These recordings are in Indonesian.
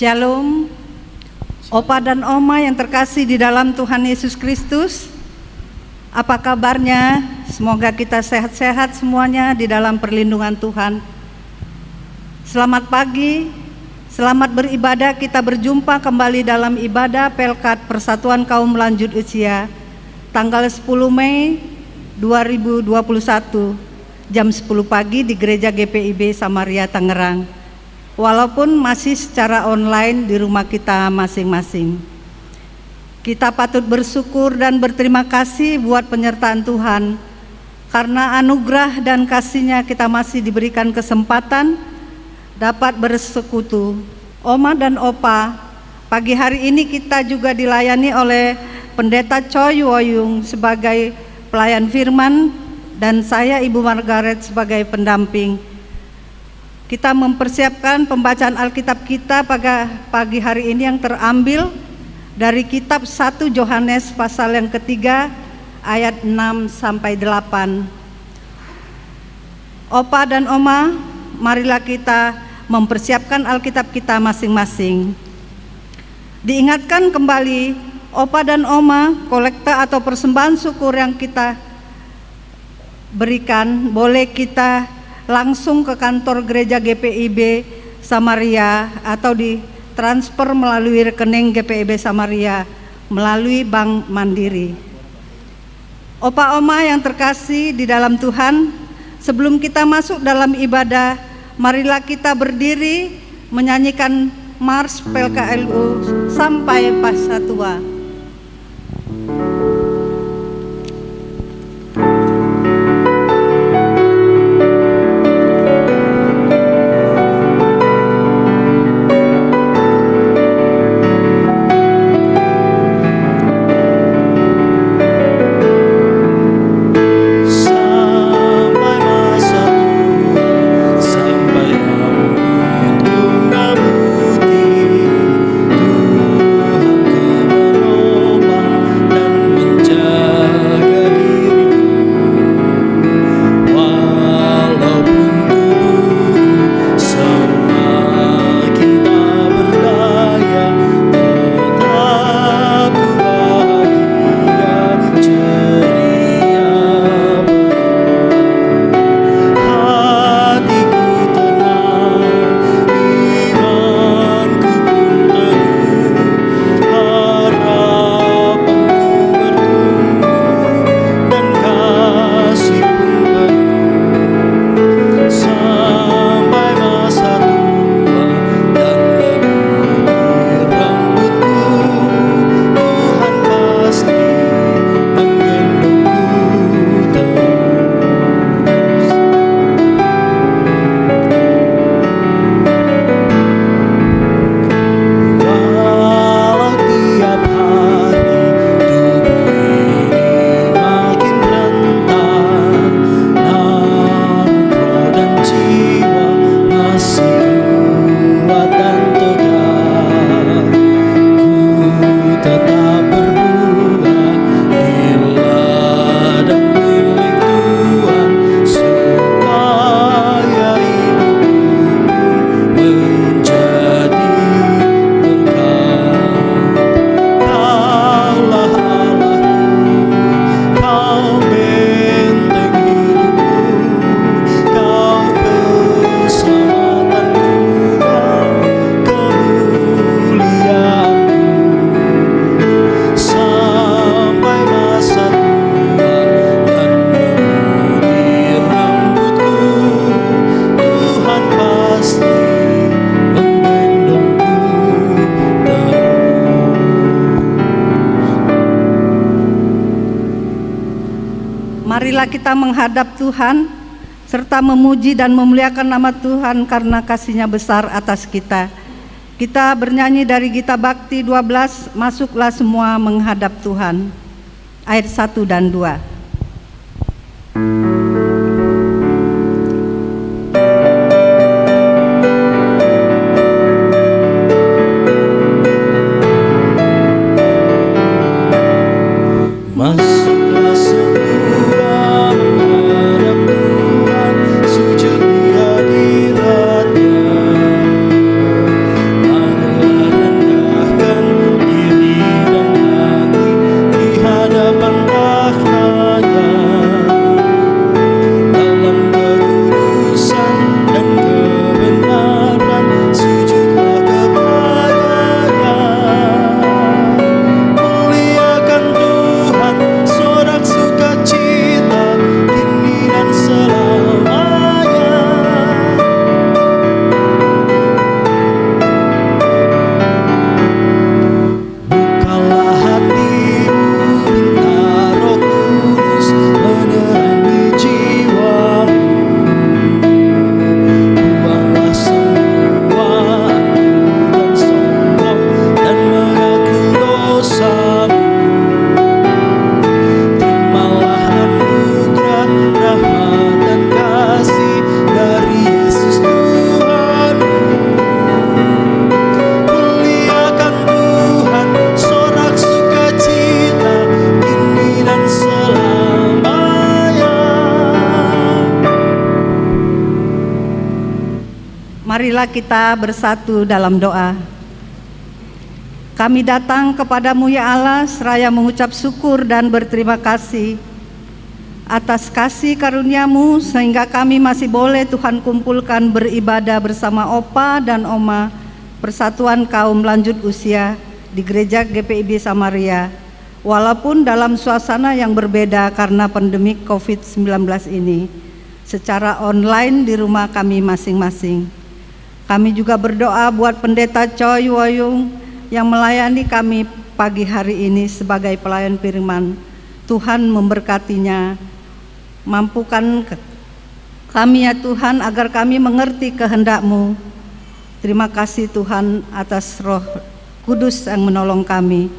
Shalom, Opa dan Oma yang terkasih di dalam Tuhan Yesus Kristus. Apa kabarnya? Semoga kita sehat-sehat semuanya di dalam perlindungan Tuhan. Selamat pagi, selamat beribadah. Kita berjumpa kembali dalam ibadah Pelkat Persatuan Kaum Lanjut Usia tanggal 10 Mei 2021 jam 10 pagi di Gereja GPIB Samaria Tangerang. Walaupun masih secara online di rumah kita masing-masing. Kita patut bersyukur dan berterima kasih buat penyertaan Tuhan. Karena anugerah dan kasih-Nya kita masih diberikan kesempatan dapat bersekutu. Oma dan Opa, pagi hari ini kita juga dilayani oleh Pendeta Choi Woyung sebagai pelayan firman dan saya Ibu Margaret sebagai pendamping. Kita mempersiapkan pembacaan Alkitab kita pada pagi hari ini yang terambil dari kitab 1 Yohanes pasal yang ketiga ayat 6 sampai 8. Opa dan Oma, marilah kita mempersiapkan Alkitab kita masing-masing. Diingatkan kembali, Opa dan Oma, kolekta atau persembahan syukur yang kita berikan boleh kita langsung ke kantor gereja GPIB Samaria atau ditransfer melalui rekening GPIB Samaria melalui Bank Mandiri. Opa Oma yang terkasih di dalam Tuhan, sebelum kita masuk dalam ibadah, marilah kita berdiri menyanyikan Mars PLKLU sampai Pasca Tua. Marilah kita menghadap Tuhan serta memuji dan memuliakan nama Tuhan karena kasih-Nya besar atas kita. Kita bernyanyi dari Gita Bakti 12, masuklah semua menghadap Tuhan. Ayat 1 dan 2. Masuklah semua menghadap Tuhan, sujud di hadirat-Nya. Marilah kita bersatu dalam doa. Kami datang kepadamu ya Allah, seraya mengucap syukur dan berterima kasih atas kasih karunia-Mu sehingga kami masih boleh Tuhan kumpulkan beribadah bersama Opa dan Oma Persatuan Kaum Lanjut Usia di Gereja GPIB Samaria, walaupun dalam suasana yang berbeda karena pandemi COVID-19 ini, secara online di rumah kami masing-masing. Kami juga berdoa buat Pendeta Choi Woyung yang melayani kami pagi hari ini sebagai pelayan firman. Tuhan memberkatinya, mampukan kami ya Tuhan agar kami mengerti kehendak-Mu. Terima kasih Tuhan atas Roh Kudus yang menolong kami.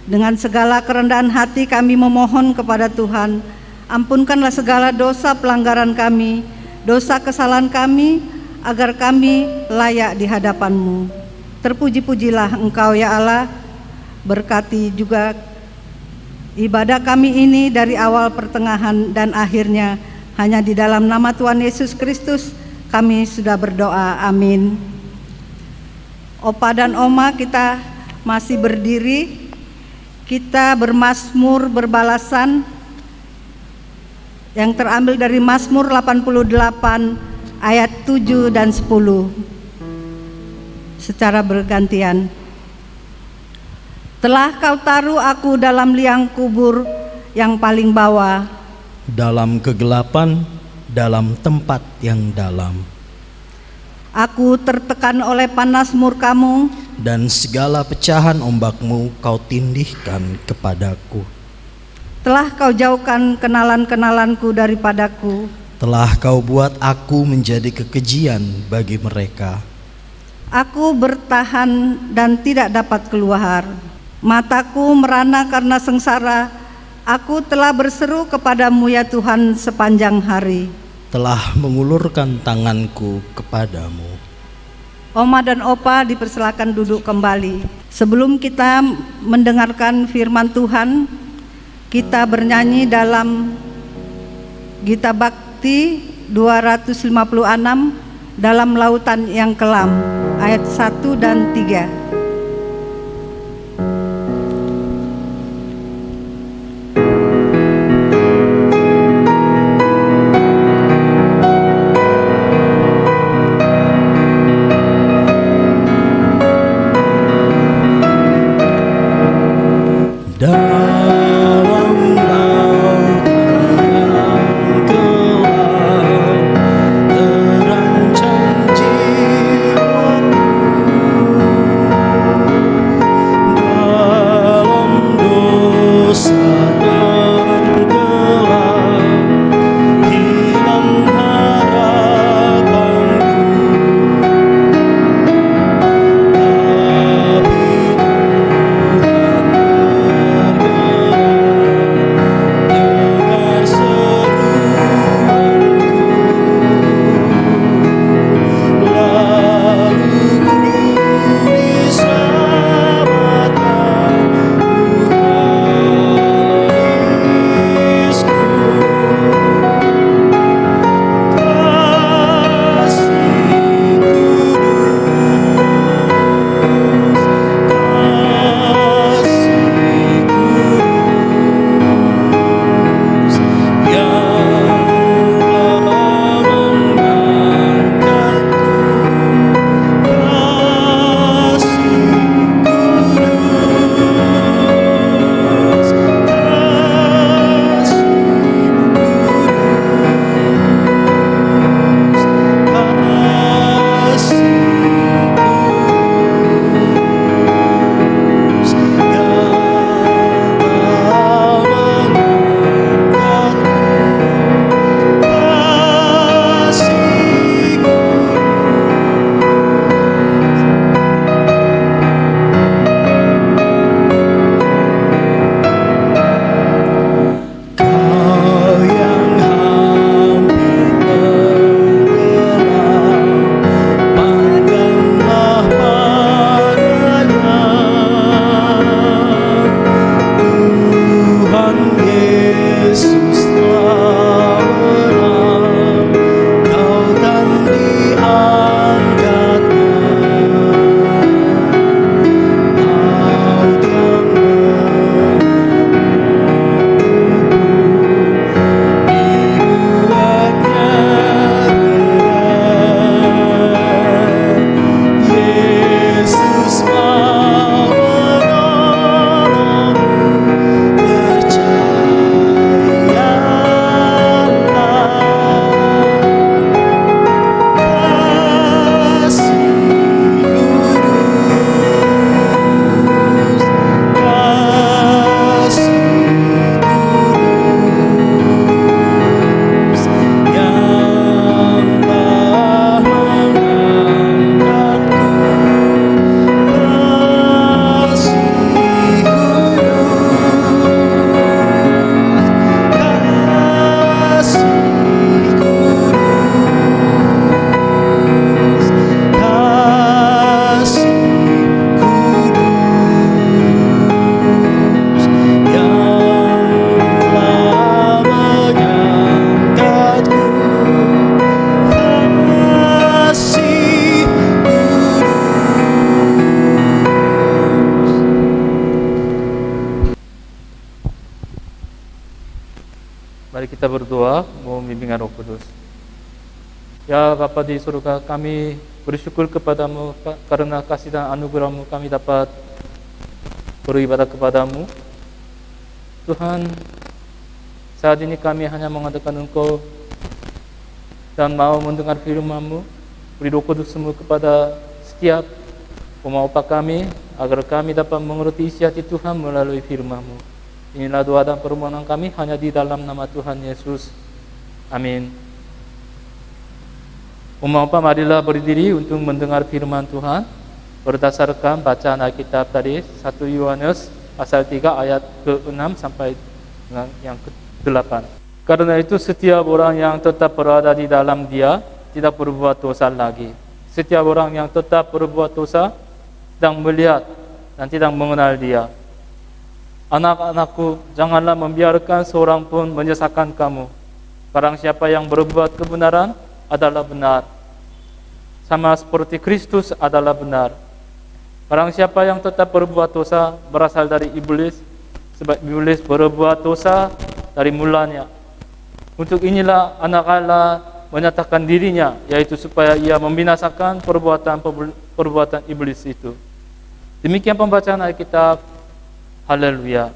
Dengan segala kerendahan hati kami memohon kepada Tuhan, ampunkanlah segala dosa pelanggaran kami, dosa kesalahan kami, agar kami layak di hadapan-Mu. Terpuji-pujilah Engkau ya Allah, berkati juga ibadah kami ini dari awal, pertengahan, dan akhirnya. Hanya di dalam nama Tuhan Yesus Kristus kami sudah berdoa, amin. Opa dan Oma, kita masih berdiri, kita bermazmur berbalasan yang terambil dari Mazmur 88 ayat 7 dan 10 secara bergantian. Telah Kau taruh aku dalam liang kubur yang paling bawah, dalam kegelapan, dalam tempat yang dalam. Aku tertekan oleh panas murka-Mu, dan segala pecahan ombak-Mu Kau tindihkan kepadaku. telah Kau jauhkan kenalan-kenalanku daripadaku, Telah Kau buat aku menjadi kekejian bagi mereka. aku bertahan dan tidak dapat keluar. Mataku merana karena sengsara. Aku telah berseru kepadamu ya Tuhan sepanjang hari. Telah mengulurkan tanganku kepadamu. Oma dan Opa dipersilakan duduk kembali. Sebelum kita mendengarkan firman Tuhan, kita bernyanyi dalam Gita Bakti 256 dalam Lautan yang Kelam, ayat 1 dan 3. Dalam lautan yang gelap, terancam jiwaku, Kita berdoa mohon bimbingan Roh Kudus. Ya Bapa di surga, kami bersyukur kepadamu karena kasih dan anugerahmu kami dapat beribadah kepadamu. Tuhan, saat ini kami hanya mengadakan Engkau dan mau mendengar firman-Mu. Beri Roh Kudus-Mu kepada setiap pemaupa kami, agar kami dapat mengerti isi hati Tuhan melalui firman-Mu. Inilah doa dan permohonan kami hanya di dalam nama Tuhan Yesus. Amin. Pemaupa, marilah berdiri untuk mendengar firman Tuhan berdasarkan bacaan Alkitab tadi, 1 Yohanes pasal 3 ayat ke-6 sampai dengan yang ke-8. Karena itu setiap orang yang tetap berada di dalam Dia tidak berbuat dosa lagi. Setiap orang yang tetap berbuat dosa sedang melihat dan tidak mengenal Dia. Anak-anakku, janganlah membiarkan seorang pun menyesatkan kamu. Barang siapa yang berbuat kebenaran adalah benar, sama seperti Kristus adalah benar. Barang siapa yang tetap berbuat dosa berasal dari iblis, sebab iblis berbuat dosa dari mulanya. Untuk inilah anak Allah menyatakan dirinya, yaitu supaya ia membinasakan perbuatan iblis itu. Demikian pembacaan Alkitab. Haleluya.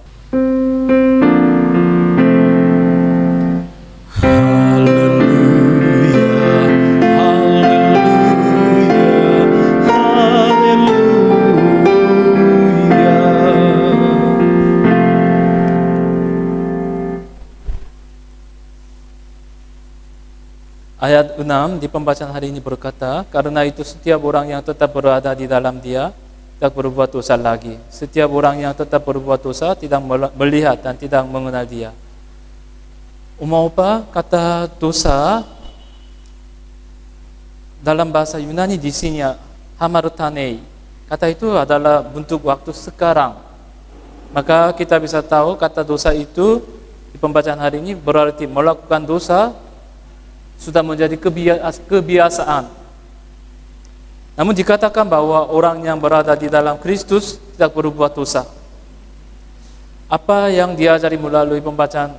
Ayat 6 di pembacaan hari ini berkata, karena itu setiap orang yang tetap berada di dalam Dia tidak berbuat dosa lagi. Setiap orang yang tetap berbuat dosa tidak melihat dan tidak mengenal Dia. Umaupa, kata dosa dalam bahasa Yunani di sini hamartanei. Kata itu adalah bentuk waktu sekarang. Maka kita bisa tahu kata dosa itu di pembacaan hari ini berarti melakukan dosa sudah menjadi kebiasaan. Namun dikatakan bahwa orang yang berada di dalam Kristus tidak berbuat dosa. Apa yang diajari melalui pembacaan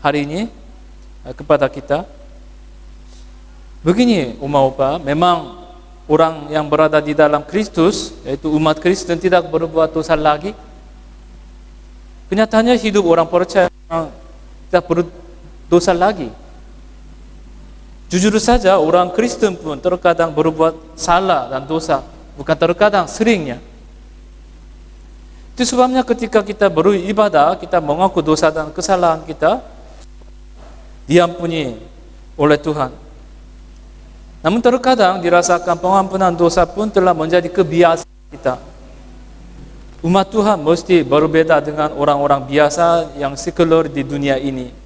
hari ini kepada kita? Begini Umaupa, memang orang yang berada di dalam Kristus, yaitu umat Kristen, tidak berbuat dosa lagi. Kenyataannya hidup orang percaya tidak berdosa lagi. Jujur saja orang Kristen pun terkadang berbuat salah dan dosa, bukan terkadang, seringnya. Itu sebabnya ketika kita beribadah, kita mengaku dosa dan kesalahan kita, diampuni oleh Tuhan. Namun terkadang dirasakan pengampunan dosa pun telah menjadi kebiasaan kita. Umat Tuhan mesti berbeda dengan orang-orang biasa yang sekuler di dunia ini.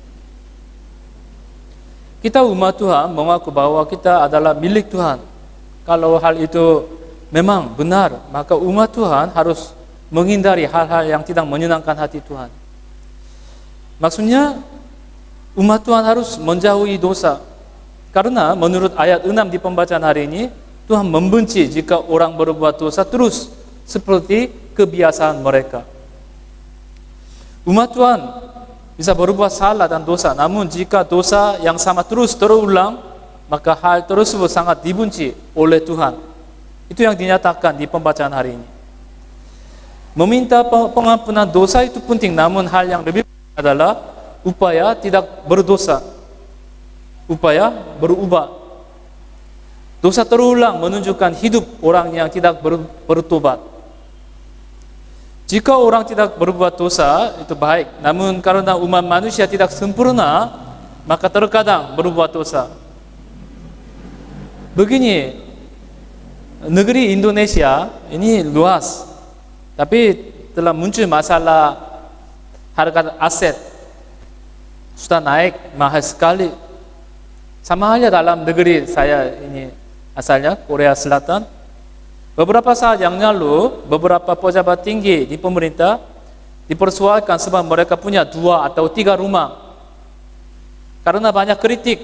Kita umat Tuhan mengaku bahwa kita adalah milik Tuhan. Kalau hal itu memang benar, maka umat Tuhan harus menghindari hal-hal yang tidak menyenangkan hati Tuhan. Maksudnya umat Tuhan harus menjauhi dosa. Karena menurut ayat 6 di pembacaan hari ini, Tuhan membenci jika orang berbuat dosa terus seperti kebiasaan mereka. Umat Tuhan bisa berbuat salah dan dosa, namun jika dosa yang sama terus terulang, maka hal tersebut sangat dibenci oleh Tuhan. Itu yang dinyatakan di pembacaan hari ini. Meminta pengampunan dosa itu penting, namun hal yang lebih penting adalah upaya tidak berdosa, upaya berubah. Dosa terulang menunjukkan hidup orang yang tidak bertobat. Jika orang tidak berbuat dosa, itu baik. Namun karena umat manusia tidak sempurna, maka terkadang berbuat dosa. Begini, negeri Indonesia ini luas, tapi telah muncul masalah harga aset sudah naik mahal sekali. Sama halnya dalam negeri saya ini, asalnya Korea Selatan. Beberapa saat yang lalu, beberapa pejabat tinggi di pemerintah dipersoalkan sebab mereka punya 2 atau 3 rumah. Karena banyak kritik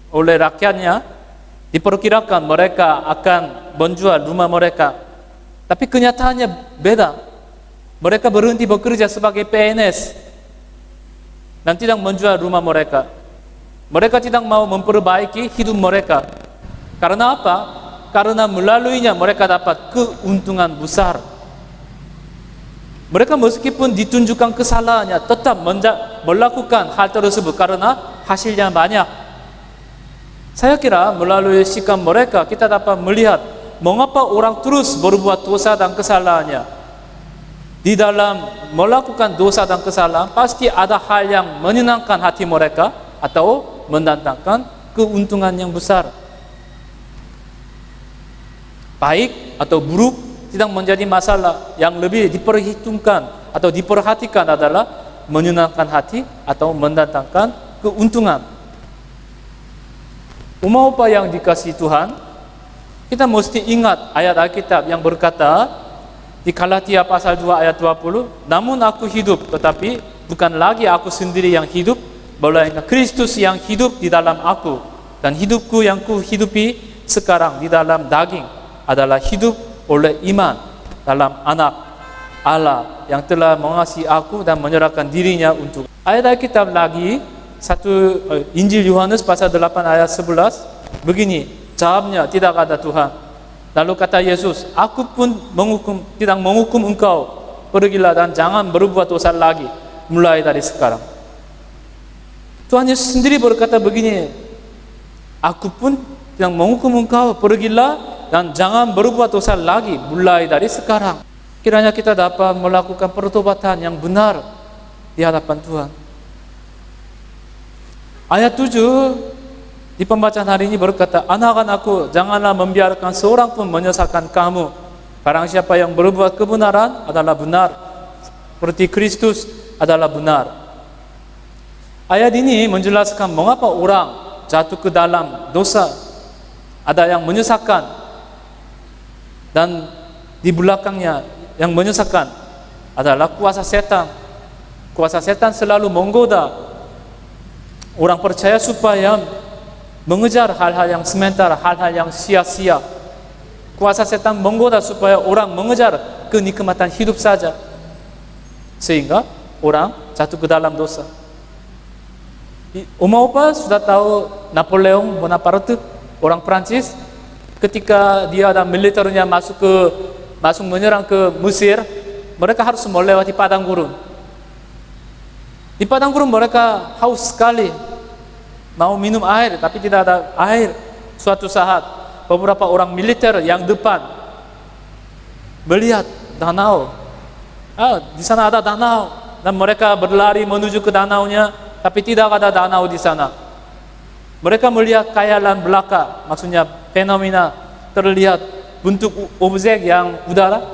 oleh rakyatnya, diperkirakan mereka akan menjual rumah mereka. Tapi kenyataannya beda. Mereka berhenti bekerja sebagai PNS dan tidak menjual rumah mereka. Mereka tidak mau memperbaiki hidup mereka. Karena apa? Karena melaluinya mereka dapat keuntungan besar. Mereka meskipun ditunjukkan kesalahannya tetap melakukan hal tersebut karena hasilnya banyak. Saya kira melalui sikap mereka kita dapat melihat mengapa orang terus berbuat dosa dan kesalahannya. Di dalam melakukan dosa dan kesalahan pasti ada hal yang menyenangkan hati mereka atau mendatangkan keuntungan yang besar. Baik atau buruk tidak menjadi masalah. Yang lebih diperhitungkan atau diperhatikan adalah menyenangkan hati atau mendatangkan keuntungan. Umat yang dikasihi Tuhan, kita mesti ingat ayat Alkitab yang berkata di Galatia pasal 2 ayat 20, namun aku hidup, tetapi bukan lagi aku sendiri yang hidup, melainkan Kristus yang hidup di dalam aku, dan hidupku yang ku hidupi sekarang di dalam daging adalah hidup oleh iman dalam Anak Allah yang telah mengasihi aku dan menyerahkan dirinya untuk. Ayat Alkitab lagi Injil Yohanes pasal 8 ayat 11 begini, jawabnya, tidak ada Tuhan. Lalu kata Yesus, aku pun tidak menghukum engkau, pergilah dan jangan berbuat dosa lagi mulai dari sekarang. Tuhan Yesus sendiri berkata begini, aku pun tidak menghukum engkau, pergilah dan jangan berbuat dosa lagi mulai dari sekarang. Kiranya kita dapat melakukan pertobatan yang benar di hadapan Tuhan. Ayat 7 di pembacaan hari ini berkata, anak-anakku, janganlah membiarkan seorang pun menyesatkan kamu. Barang siapa yang berbuat kebenaran adalah benar, seperti Kristus adalah benar. Ayat ini menjelaskan mengapa orang jatuh ke dalam dosa. Ada yang menyesatkan, dan di belakangnya yang menyesatkan adalah kuasa setan. Kuasa setan selalu menggoda orang percaya supaya mengejar hal-hal yang sementara, hal-hal yang sia-sia. Kuasa setan menggoda supaya orang mengejar kenikmatan hidup saja, sehingga orang jatuh ke dalam dosa. Umat sudah tahu Napoleon Bonaparte, orang Prancis, ketika dia ada militernya masuk menyerang ke Mesir, mereka harus melewati padang gurun. Di padang gurun mereka haus sekali, mau minum air tapi tidak ada air. Suatu saat beberapa orang militer yang depan melihat danau. Di sana ada danau, dan mereka berlari menuju ke danaunya, tapi tidak ada danau di sana. Mereka melihat khayalan belaka, maksudnya fenomena terlihat bentuk objek yang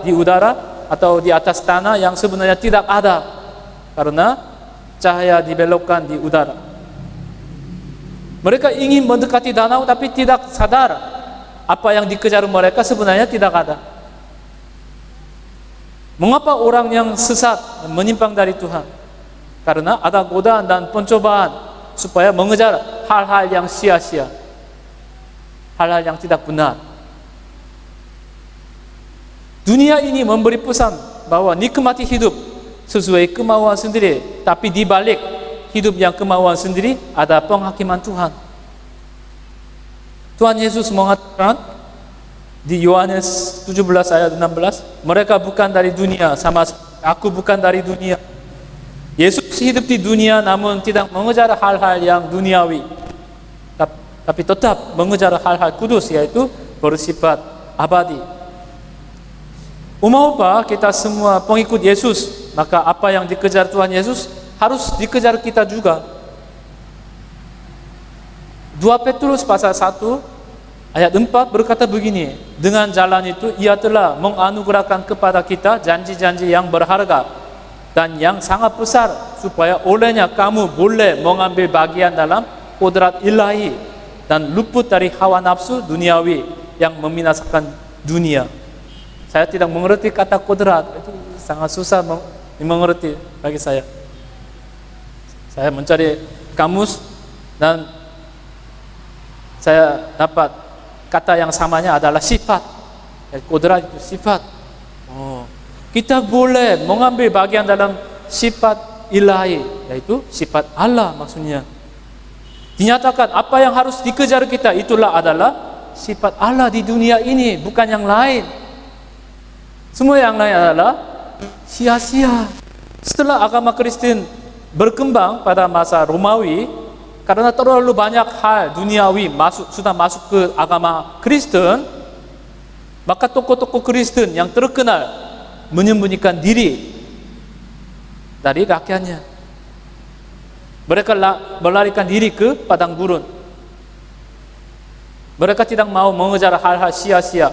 di udara atau di atas tanah yang sebenarnya tidak ada karena cahaya dibelokkan di udara. Mereka ingin mendekati danau tapi tidak sadar apa yang dikejar mereka sebenarnya tidak ada. Mengapa orang yang sesat menyimpang dari Tuhan? Karena ada godaan dan pencobaan supaya mengejar hal-hal yang sia-sia, hal-hal yang tidak benar. Dunia ini memberi pesan bahwa nikmati hidup sesuai kemauan sendiri, tapi di balik hidup yang kemauan sendiri ada penghakiman Tuhan. Tuhan Yesus mengatakan di Yohanes 17 ayat 16, mereka bukan dari dunia, sama aku bukan dari dunia. Yesus hidup di dunia namun tidak mengejar hal-hal yang duniawi, tapi tetap mengejar hal-hal kudus, yaitu bersifat abadi. Umat kita semua pengikut Yesus, maka apa yang dikejar Tuhan Yesus harus dikejar kita juga. 2 Petrus pasal 1 ayat 4 berkata begini, dengan jalan itu ia telah menganugerahkan kepada kita janji-janji yang berharga dan yang sangat besar, supaya olehnya kamu boleh mengambil bagian dalam kodrat ilahi dan luput dari hawa nafsu duniawi yang membinasakan dunia. Saya tidak mengerti kata kodrat, itu sangat susah mengerti bagi saya. Saya mencari kamus dan saya dapat kata yang samanya adalah sifat. Kodrat itu sifat. Kita boleh mengambil bagian dalam sifat ilahi, yaitu sifat Allah maksudnya. Dinyatakan apa yang harus dikejar kita itulah adalah sifat Allah di dunia ini, bukan yang lain. Semua yang lain adalah sia-sia. Setelah agama Kristen berkembang pada masa Romawi, karena terlalu banyak hal duniawi sudah masuk ke agama Kristen, maka tokoh-tokoh Kristen yang terkenal menyembunyikan diri dari rakyatnya. Mereka melarikan diri ke padang gurun. Mereka tidak mau mengejar hal-hal sia-sia.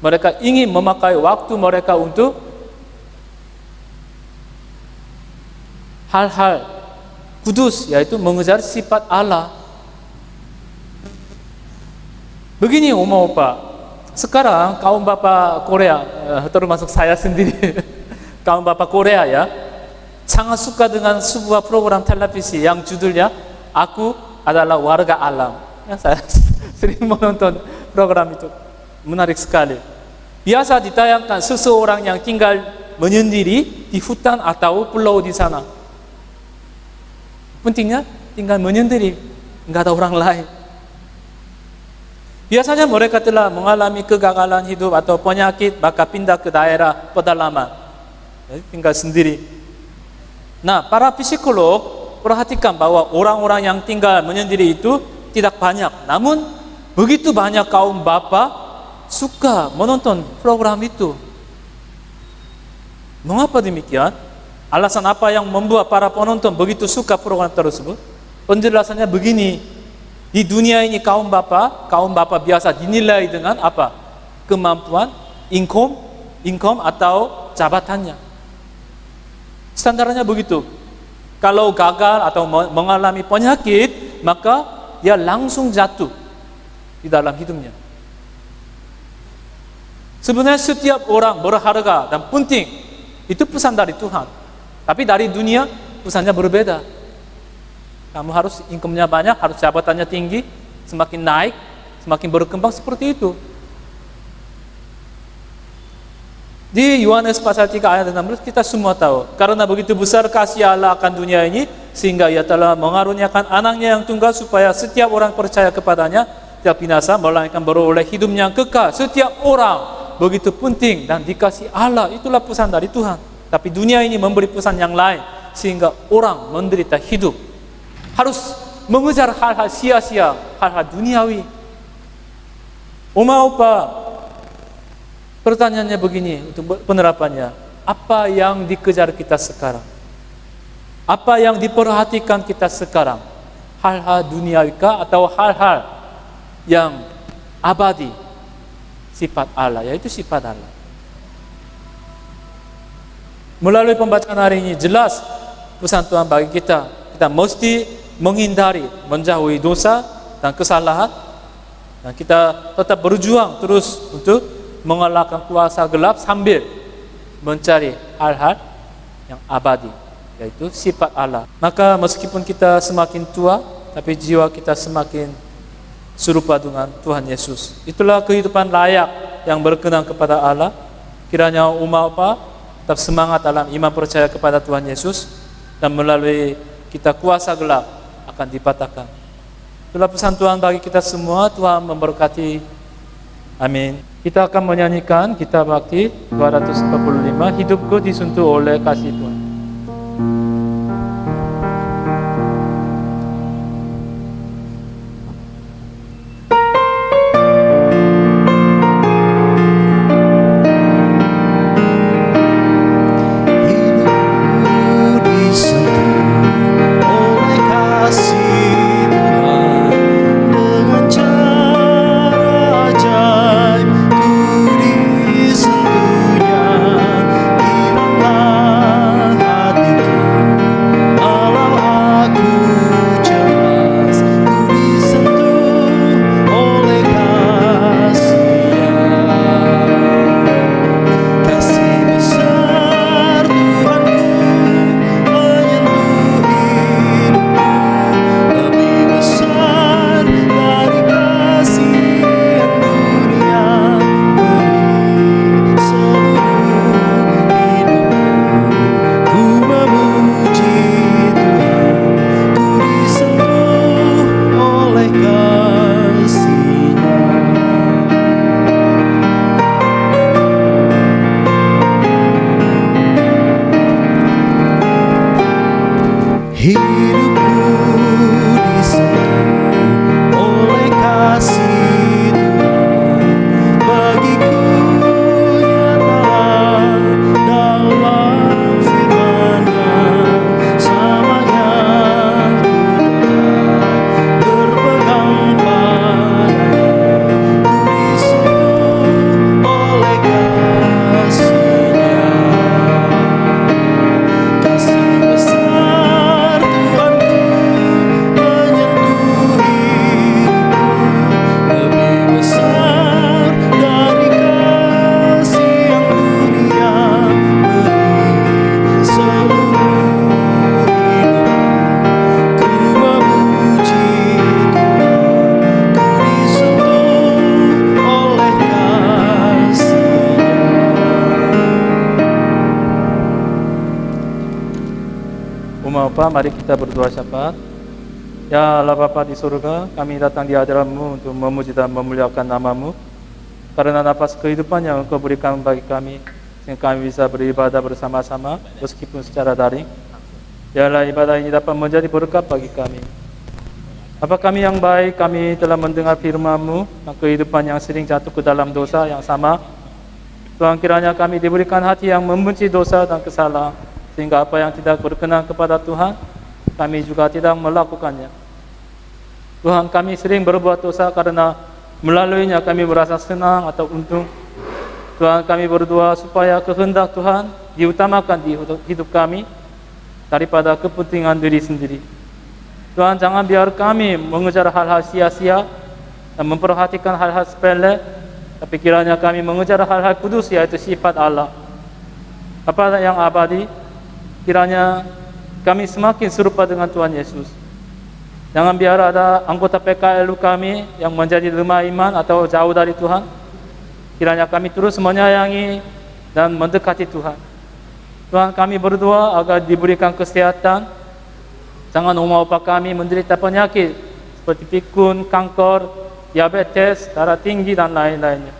Mereka ingin memakai waktu mereka untuk hal-hal kudus, yaitu mengejar sifat Allah. Begini Oma-Opa, sekarang kaum Bapak Korea, termasuk saya sendiri, kaum Bapak Korea ya, sangat suka dengan sebuah program televisi yang judulnya Aku Adalah Warga Alam. Ya, saya sering menonton program itu, menarik sekali. Biasa ditayangkan seseorang yang tinggal menyendiri di hutan atau pulau di sana. Pentingnya tinggal menyendiri, nggak ada orang lain. Biasanya mereka telah mengalami kegagalan hidup atau penyakit, maka pindah ke daerah pedalaman, tinggal sendiri. Nah, para psikolog perhatikan bahwa orang-orang yang tinggal menyendiri itu tidak banyak. Namun, begitu banyak kaum bapak suka menonton program itu. Mengapa demikian? Alasan apa yang membuat para penonton begitu suka program tersebut? Penjelasannya begini. Di dunia ini kaum bapak biasa dinilai dengan apa? Kemampuan, income atau jabatannya. Standarnya begitu. Kalau gagal atau mengalami penyakit, maka dia langsung jatuh di dalam hidupnya. Sebenarnya setiap orang berharga dan penting. Itu pesan dari Tuhan. Tapi dari dunia, pesannya berbeda. Kamu harus income-nya banyak, harus jabatannya tinggi, semakin naik, semakin berkembang seperti itu. Di Yohanes pasal 3 ayat 16 kita semua tahu, karena begitu besar kasih Allah akan dunia ini sehingga Ia telah mengaruniakan anaknya yang tunggal supaya setiap orang percaya kepadanya tidak binasa melainkan beroleh hidup yang kekal. Setiap orang begitu penting dan dikasih Allah, itulah pesan dari Tuhan. Tapi dunia ini memberi pesan yang lain sehingga orang menderita hidup. Harus mengejar hal-hal sia-sia, hal-hal duniawi. Oma-opa, pertanyaannya begini untuk penerapannya. Apa yang dikejar kita sekarang? Apa yang diperhatikan kita sekarang? Hal-hal duniawikah atau hal-hal yang abadi? Sifat Allah, yaitu sifat Allah. Melalui pembacaan hari ini jelas pesan Tuhan bagi kita. Kita mesti menghindari, menjauhi dosa dan kesalahan. Dan kita tetap berjuang terus untuk mengalahkan kuasa gelap sambil mencari hal-hal yang abadi, yaitu sifat Allah. Maka meskipun kita semakin tua, tapi jiwa kita semakin serupa dengan Tuhan Yesus. Itulah kehidupan layak yang berkenan kepada Allah. Kiranya umat tetap semangat dalam iman percaya kepada Tuhan Yesus, dan melalui kita kuasa gelap akan dipatahkan. Itulah pesan Tuhan bagi kita semua. Tuhan memberkati. Amin. Kita akan menyanyikan Gita Bakti 245, Hidupku Disentuh Oleh Kasih Tuhan. Disentuhnya, kiranya berdoa, mari kita berdoa syafaat. Ya Allah Bapa di surga, kami datang di hadirat-Mu untuk memuji dan memuliakan nama-Mu. Karena nafas kehidupan yang Engkau berikan bagi kami, sehingga kami bisa beribadah bersama-sama, meskipun secara daring. Biarlah ibadah ini dapat menjadi berkat bagi kami. Bapa kami yang baik, kami telah mendengar firman-Mu, dan kehidupan yang sering jatuh ke dalam dosa yang sama. Tuhan, kiranya kami diberikan hati yang membenci dosa dan kesalahan, sehingga apa yang tidak berkenan kepada Tuhan, kami juga tidak melakukannya. Tuhan, kami sering berbuat dosa karena melaluinya kami merasa senang atau untung. Tuhan, kami berdoa supaya kehendak Tuhan diutamakan di hidup kami daripada kepentingan diri sendiri. Tuhan, jangan biar kami mengejar hal-hal sia-sia dan memperhatikan hal-hal sepele, tapi kiranya kami mengejar hal-hal kudus, yaitu sifat Allah, apa yang abadi. Kiranya kami semakin serupa dengan Tuhan Yesus. Jangan biar ada anggota PKLU kami yang menjadi lemah iman atau jauh dari Tuhan. Kiranya kami terus menyayangi dan mendekati Tuhan. Tuhan, kami berdoa agar diberikan kesehatan. Jangan oma opa kami menderita penyakit seperti pikun, kanker, diabetes, darah tinggi, dan lain-lainnya.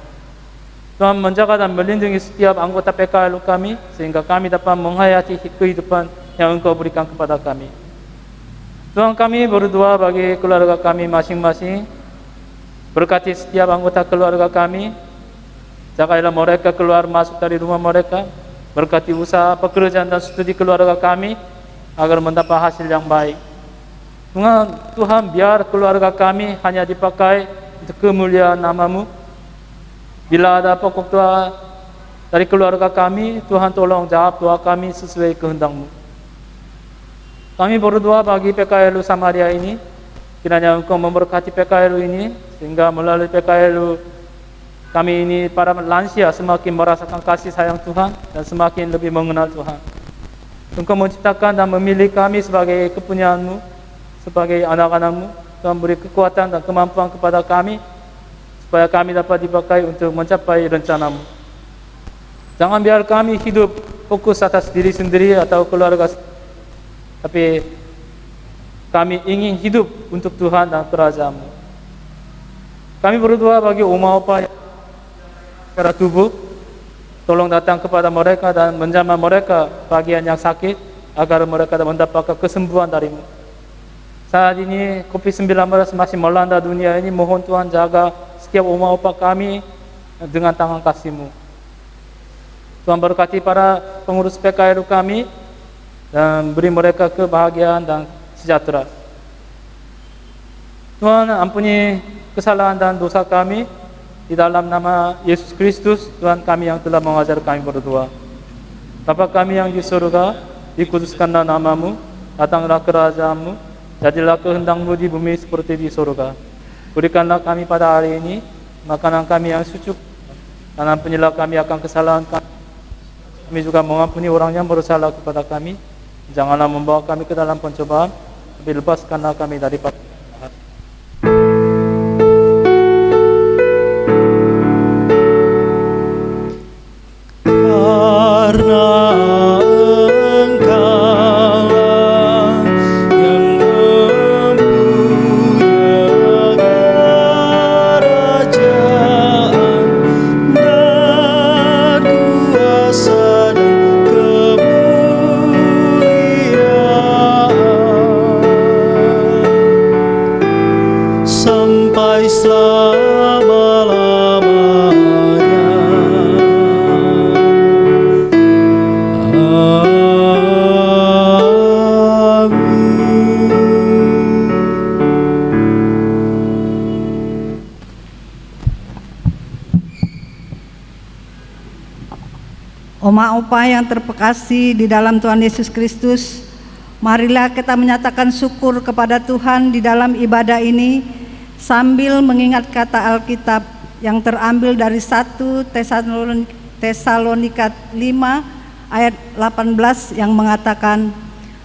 Tuhan, menjaga dan melindungi setiap anggota PKLU kami, sehingga kami dapat menghayati kehidupan yang Engkau berikan kepada kami. Tuhan, kami berdoa bagi keluarga kami masing-masing. Berkati setiap anggota keluarga kami. Jagailah mereka keluar masuk dari rumah mereka. Berkati usaha, pekerjaan, dan studi keluarga kami, agar mendapat hasil yang baik. Tuhan, biar keluarga kami hanya dipakai untuk kemuliaan nama-Mu. Bila ada pokok doa dari keluarga kami, Tuhan tolong jawab doa kami sesuai kehendak-Mu. Kami berdoa bagi PKLU Samaria ini, kiranya Engkau memberkati PKLU ini, sehingga melalui PKLU kami ini, para lansia, semakin merasakan kasih sayang Tuhan dan semakin lebih mengenal Tuhan. Engkau menciptakan dan memilih kami sebagai kepunyaan-Mu, sebagai anak-anak-Mu. Tuhan, beri kekuatan dan kemampuan kepada kami, supaya kami dapat dipakai untuk mencapai rencana-Mu. Jangan biar kami hidup fokus atas diri sendiri atau keluarga, tapi kami ingin hidup untuk Tuhan dan kerajaan-Mu. Kami berdoa bagi oma opa yang secara tubuh, tolong datang kepada mereka dan menjamah mereka bagian yang sakit, agar mereka mendapatkan kesembuhan dari-Mu. Saat ini COVID-19 masih melanda dunia ini, mohon Tuhan jaga setiap oma opa kami dengan tangan kasih-Mu. Tuhan, berkati para pengurus PKLU kami dan beri mereka kebahagiaan dan sejahtera. Tuhan, ampuni kesalahan dan dosa kami. Di dalam nama Yesus Kristus, Tuhan kami yang telah mengajar kami berdoa. Bapa kami yang di surga, dikuduskanlah nama-Mu, datanglah kerajaan-Mu, jadilah kehendak-Mu di bumi seperti di surga. Berikanlah kami pada hari ini makanan kami yang suci, dan ampunilah kami akan kesalahan kami. Kami juga mengampuni orang yang bersalah kepada kami. Janganlah membawa kami ke dalam pencobaan, tapi lepaskanlah kami daripada jahat. Oma opa yang terkasih di dalam Tuhan Yesus Kristus, marilah kita menyatakan syukur kepada Tuhan di dalam ibadah ini sambil mengingat kata Alkitab yang terambil dari 1 Tesalonika 5 ayat 18 yang mengatakan,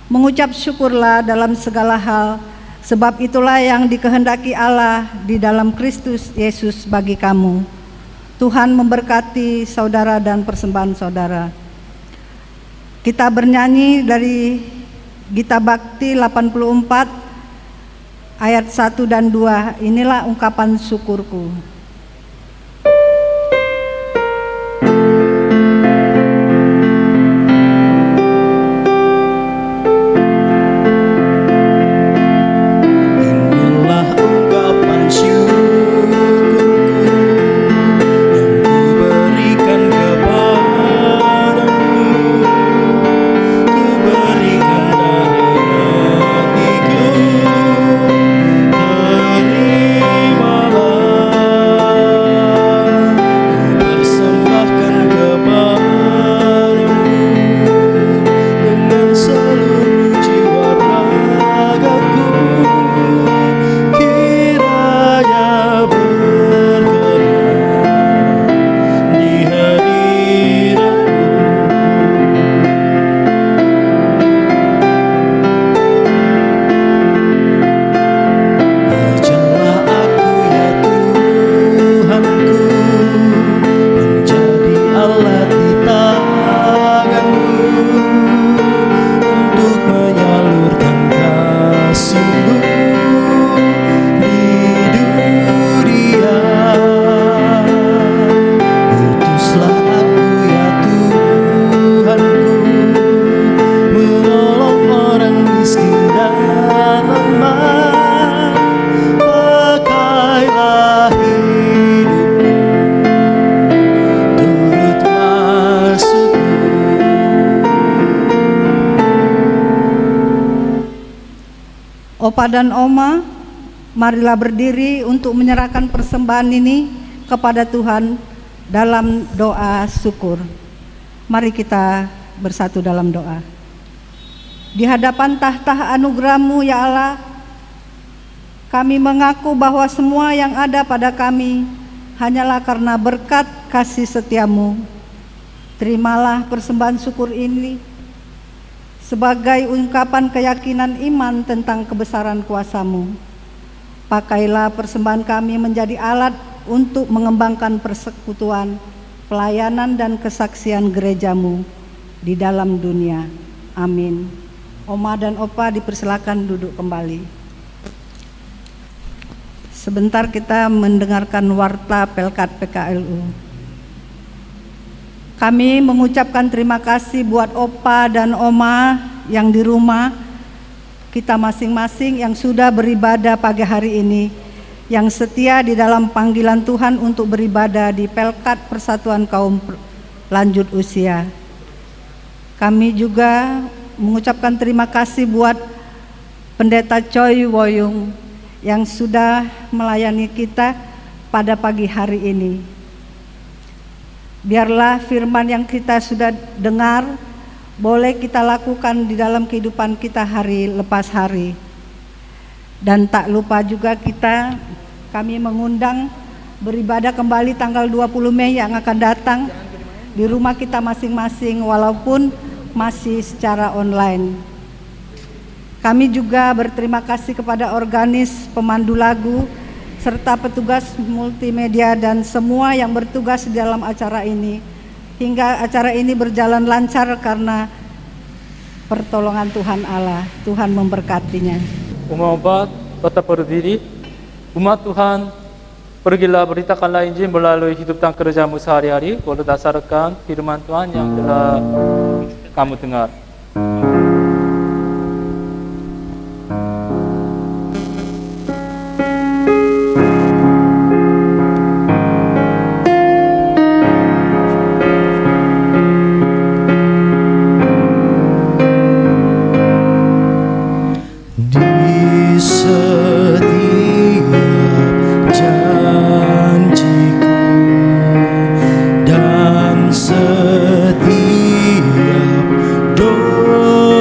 mengucap syukurlah dalam segala hal, sebab itulah yang dikehendaki Allah di dalam Kristus Yesus bagi kamu. Tuhan memberkati saudara dan persembahan saudara. Kita bernyanyi dari Gita Bakti 84 ayat 1 dan 2. Inilah ungkapan syukurku. Inilah ungkapan syukurku yang ku berikan kepadamu. Ku berikan dari hatiku. Terimalah, ku persembahkan kepadamu dengan seluruh jiwa ragaku. Kiranya berkenan di hadiratmu. Ajarlah aku ya Tuhanku, menjadi alat di tanganmu untuk menyalurkan kasih-Mu di dunia. Utuslah aku ya Tuhanku, menolong orang miskin dan lemah. Pakailah hidupku turut maksud-Mu. Opa dan Oma, marilah berdiri untuk menyerahkan persembahan ini kepada Tuhan dalam doa syukur. Mari kita bersatu dalam doa. Di hadapan tahta anugerah-Mu ya Allah, kami mengaku bahwa semua yang ada pada kami hanyalah karena berkat kasih setia-Mu. Terimalah persembahan syukur ini sebagai ungkapan keyakinan iman tentang kebesaran kuasa-Mu. Pakailah persembahan kami menjadi alat untuk mengembangkan persekutuan, pelayanan dan kesaksian gereja-Mu di dalam dunia. Amin. Oma dan Opa dipersilakan duduk kembali. Sebentar kita mendengarkan warta Pelkat PKLU. Kami mengucapkan terima kasih buat Opa dan Oma yang di rumah kita masing-masing yang sudah beribadah pagi hari ini, yang setia di dalam panggilan Tuhan untuk beribadah di Pelkat Persatuan Kaum Lanjut Usia. Kami juga mengucapkan terima kasih buat Pendeta Choi Woyung yang sudah melayani kita pada pagi hari ini. Biarlah firman yang kita sudah dengar boleh kita lakukan di dalam kehidupan kita hari lepas hari. Dan tak lupa juga kami mengundang beribadah kembali tanggal 20 Mei yang akan datang di rumah kita masing-masing walaupun masih secara online. Kami juga berterima kasih kepada organis, pemandu lagu, serta petugas multimedia dan semua yang bertugas di dalam acara ini. Hingga acara ini berjalan lancar karena pertolongan Tuhan Allah. Tuhan memberkatinya. Umat tetap berdiri. Umat Tuhan, pergilah beritakanlah Injil melalui hidup dan kerjamu sehari-hari berdasarkan firman Tuhan yang telah kamu dengar. Di setiap janjiku dan setiap doa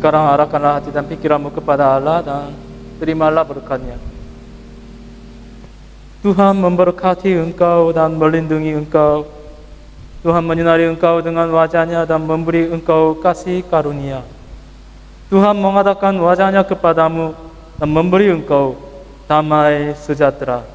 Sekarang arahkanlah hati dan pikiranmu kepada Allah dan terimalah berkat-Nya. Tuhan memberkati engkau dan melindungi engkau. Tuhan menyinari engkau dengan wajah-Nya dan memberi engkau kasih karunia. Tuhan mengadakan wajah-Nya kepadamu dan memberi engkau damai sejahtera.